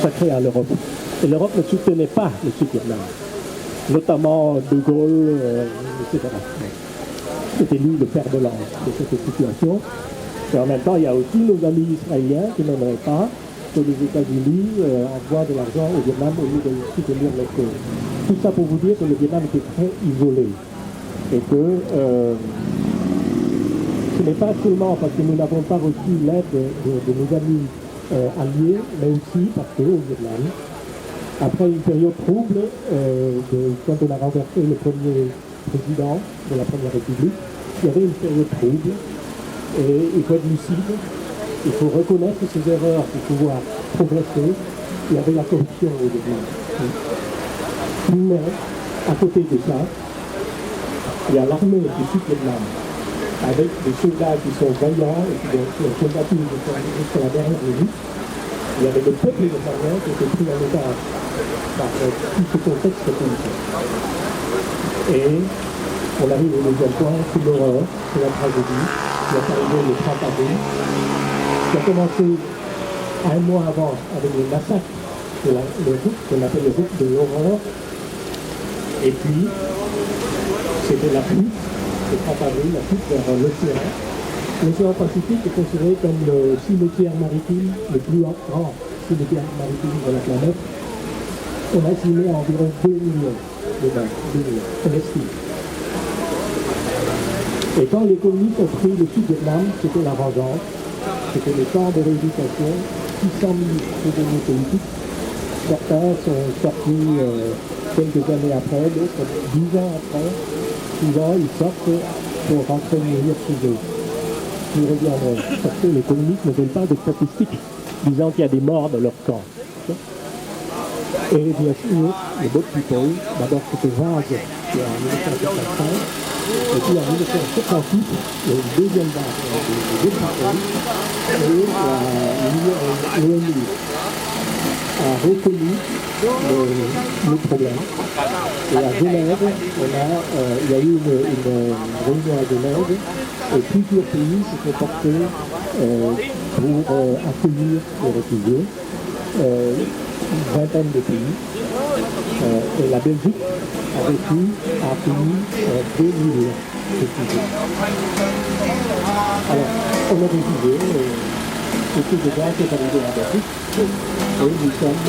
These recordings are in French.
consacrée à l'Europe. Et l'Europe ne soutenait pas le Sud-Vietnam, notamment De Gaulle, etc. C'était lui le père de lance de cette situation. Et en même temps, il y a aussi nos amis israéliens qui n'aimeraient pas que les États-Unis envoient de l'argent au Vietnam au lieu de soutenir leur cause. Tout ça pour vous dire que le Vietnam était très isolé. Et que ce n'est pas seulement parce que nous n'avons pas reçu l'aide de nos amis alliés, mais aussi parce qu'au Vietnam, après une période trouble, quand on a renversé le premier président de la Première République, il y avait une période trouble, et il faut être lucide, il faut reconnaître ses erreurs pour pouvoir progresser. Il y avait la corruption au Vietnam. Mais, à côté de ça, il y a l'armée du Sud-Vietnam, avec des soldats qui sont vaillants et qui ont combattu jusqu'à la dernière minute. Il y avait le peuple vietnamien qui était pris en otage par tout ce contexte politique. Et on arrive au deuxième point, c'est l'horreur, c'est la tragédie, qui est arrivée le 30 avril, qui a commencé un mois avant avec le massacre de le route, qu'on appelle le route de l'horreur. Et puis, c'était la fuite, le 30 avril, la fuite vers l'océan. L'océan Pacifique est considéré comme le cimetière maritime le plus grand cimetière maritime de la planète. On a estimé à environ 2 millions de morts, 2 millions, on estime. Et quand les communistes ont pris le Sud-Vietnam, c'était la vengeance, c'était le camp de rééducation, 600 000 prisonniers politiques. Certains sont sortis quelques années après, d'autres 10 ans après. Souvent, ils sortent pour rentrer mourir chez eux. Ils reviendront, parce que les communistes ne veulent pas de statistiques disant qu'il y a des morts dans leur camp. Et bien sûr, les Boat People, d'abord c'était Vaz, qui est en 1955, et puis en 1958, il y a une deuxième vague de Boat People, et l'ONU a reconnu le problème. Et à Genève, il y a eu une réunion à Genève, et plusieurs pays se sont portés pour accueillir les réfugiés. Une vingtaine de pays. Et la Belgique a reçu, a accueilli 2 000 réfugiés. Alors, on a décidé, c'est de gaz qui est arrivé en Belgique, et nous sommes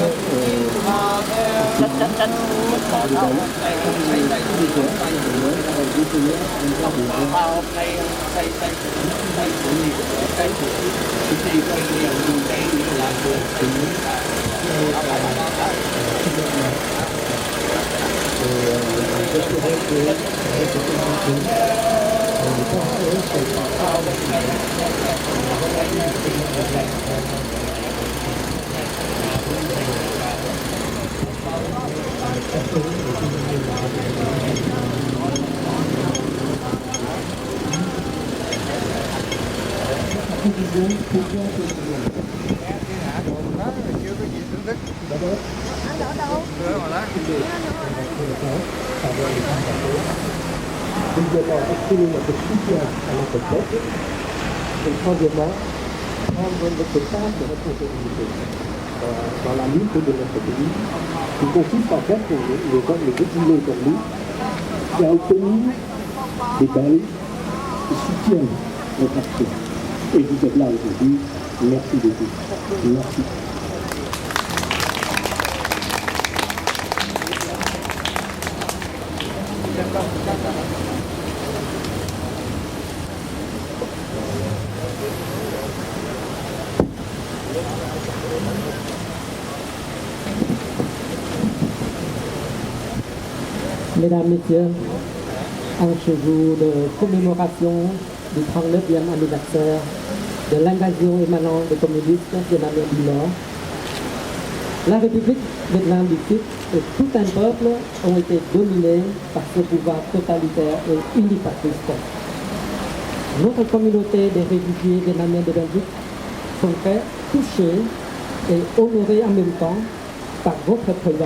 deuxièmement, exprimer notre soutien à notre peuple, et troisièmement, prendre notre part de responsabilité dans la lutte de notre pays, qui consiste en fait pour les exilés comme nous, qui a obtenu des Belges qui soutiennent notre action. Et vous êtes là aujourd'hui, merci beaucoup. Merci. Mesdames, Messieurs, en ce jour de commémoration du 39e anniversaire de l'invasion émanant des communistes de l'Amérique du Nord, la République Vietnam du Sud et tout un peuple ont été dominés par ce pouvoir totalitaire et unipartiste. Notre communauté des réfugiés vietnamiens de Belgique sont très touchés et honorés en même temps par votre présence.